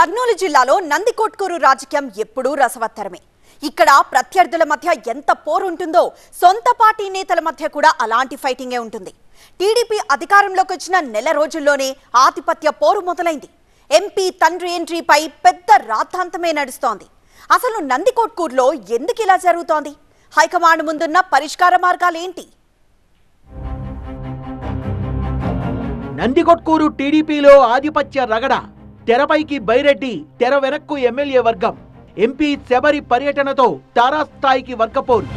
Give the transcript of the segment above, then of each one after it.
కర్నూలు జిల్లాలో నందికొట్కూరు రాజకీయం ఎప్పుడూ రసవత్తరమే. ఇక్కడ ప్రత్యర్థుల మధ్య ఎంత పోరు ఉంటుందో సొంత పార్టీ నేతల మధ్య కూడా అలాంటి ఫైటింగే ఉంటుంది. టీడీపీ అధికారంలోకి వచ్చిన నెల రోజుల్లోనే ఆధిపత్య పోరు మొదలైంది. ఎంపీ తండ్రి ఎంట్రీపై పెద్ద రాద్ధాంతమే నడుస్తోంది. అసలు నందికొట్కూరులో ఎందుకు ఇలా జరుగుతోంది? హైకమాండ్ ముందున్న పరిష్కార మార్గాలేంటి? నందికొట్కూరు టీడీపీలో ఆధిపత్య రగడ. తెరపైకి బైరెడ్డి, తెర వెనక్కు ఎమ్మెల్యే వర్గం. ఎంపీ శబరి పర్యటనతో తారాస్థాయికి వర్గపోరు.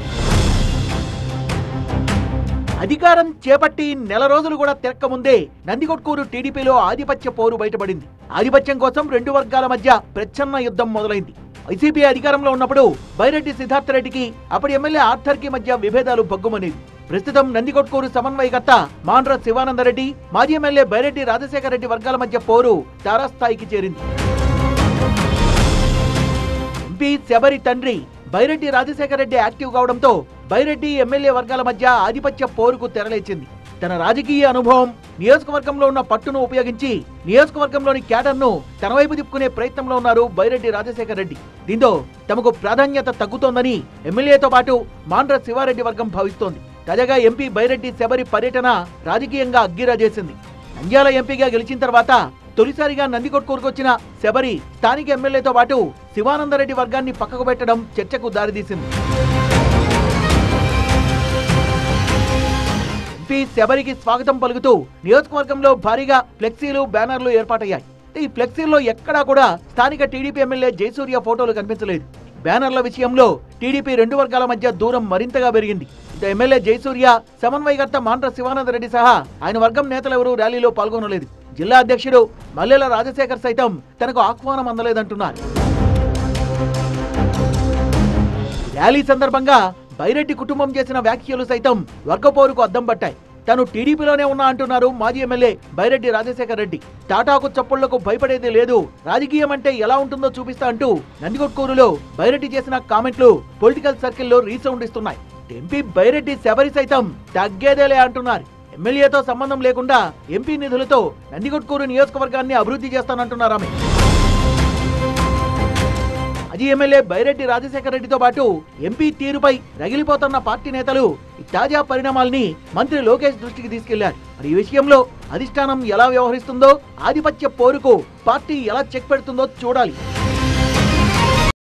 అధికారం చేపట్టి నెల రోజులు కూడా తిరక్క ముందే నందికొట్కూరు టీడీపీలో ఆధిపత్య పోరు బయటపడింది. ఆధిపత్యం కోసం రెండు వర్గాల మధ్య ప్రచ్ఛన్న యుద్ధం మొదలైంది. వైసీపీ అధికారంలో ఉన్నప్పుడు బైరెడ్డి సిద్ధార్థరెడ్డికి, అప్పటి ఎమ్మెల్యే ఆర్థర్కి మధ్య విభేదాలు భగ్గుమనేవి. ప్రస్తుతం నందికొట్కూరు సమన్వయకర్త మాండ్ర శివానందరెడ్డి, మాజీ ఎమ్మెల్యే బైరెడ్డి రాజశేఖర రెడ్డి వర్గాల మధ్య పోరు తారాస్థాయికి చేరింది. ఎంపీ శబరి తండ్రి బైరెడ్డి రాజశేఖర రెడ్డి యాక్టివ్ కావడంతో బైరెడ్డి ఎమ్మెల్యే వర్గాల మధ్య ఆధిపత్య పోరుకు తెరలేచింది. తన రాజకీయ అనుభవం, నియోజకవర్గంలో ఉన్న పట్టును ఉపయోగించి నియోజకవర్గంలోని క్యాడర్ను తన వైపు తిప్పుకునే ప్రయత్నంలో ఉన్నారు బైరెడ్డి రాజశేఖర రెడ్డి. దీంతో తమకు ప్రాధాన్యత తగ్గుతోందని ఎమ్మెల్యేతో పాటు మాండ్ర శివారెడ్డి వర్గం భావిస్తోంది. తాజాగా ఎంపీ బైరెడ్డి శబరి పర్యటన రాజకీయంగా అగ్గిరాజేసింది. నంద్యాల ఎంపీగా గెలిచిన తర్వాత తొలిసారిగా నందికొట్కూరుకు వచ్చిన శబరి స్థానిక ఎమ్మెల్యేతో పాటు శివానందరెడ్డి వర్గాన్ని పక్కకు పెట్టడం చర్చకు దారితీసింది. ఎంపీ శబరికి స్వాగతం పలుకుతూ నియోజకవర్గంలో భారీగా ఫ్లెక్సీలు, బ్యానర్లు ఏర్పాటయ్యాయి. ఈ ఫ్లెక్సీల్లో ఎక్కడా కూడా స్థానిక టీడీపీ ఎమ్మెల్యే జయసూర్య ఫోటోలు కనిపించలేదు. బ్యానర్ల విషయంలో టీడీపీ రెండు వర్గాల మధ్య దూరం మరింతగా పెరిగింది. ఎమ్మెల్యే జయసూర్య, సమన్వయకర్త మాండ్ర శివానందరెడ్డి సహా ఆయన వర్గం నేతలెవరూ ర్యాలీలో పాల్గొనలేదు. జిల్లా అధ్యక్షుడు మల్లెల రాజశేఖర్ సైతం తనకు ఆహ్వానం అందలేదంటున్నారు. ర్యాలీ సందర్భంగా బైరెడ్డి కుటుంబం చేసిన వ్యాఖ్యలు సైతం వర్గపోరుకు అద్దం పట్టాయి. తాను టీడీపీలోనే ఉన్నా అంటున్నారు మాజీ ఎమ్మెల్యే బైరెడ్డి రాజశేఖర రెడ్డి. టాటాకు చప్పుళ్లకు భయపడేది లేదు, రాజకీయం అంటే ఎలా ఉంటుందో చూపిస్తా అంటూ నందికొట్కూరులో బైరెడ్డి చేసిన కామెంట్లు పొలిటికల్ సర్కిల్లో రీసౌండ్ ఇస్తున్నాయి. ఎంపీ బైరెడ్డి శబరి సైతం తగ్గేదేలే అంటున్నారు. ఎమ్మెల్యేతో సంబంధం లేకుండా ఎంపీ నిధులతో నందికొట్కూరు నియోజకవర్గాన్ని అభివృద్ధి చేస్తానంటున్నారు ఆమె. మాజీ ఎమ్మెల్యే బైరెడ్డి రాజశేఖర రెడ్డితో పాటు ఎంపీ తీరుపై రగిలిపోతున్న పార్టీ నేతలు తాజా పరిణామాల్ని మంత్రి లోకేష్ దృష్టికి తీసుకెళ్లారు. మరి ఈ విషయంలో అధిష్టానం ఎలా వ్యవహరిస్తుందో, ఆధిపత్య పోరుకు పార్టీ ఎలా చెక్ పెడుతుందో చూడాలి.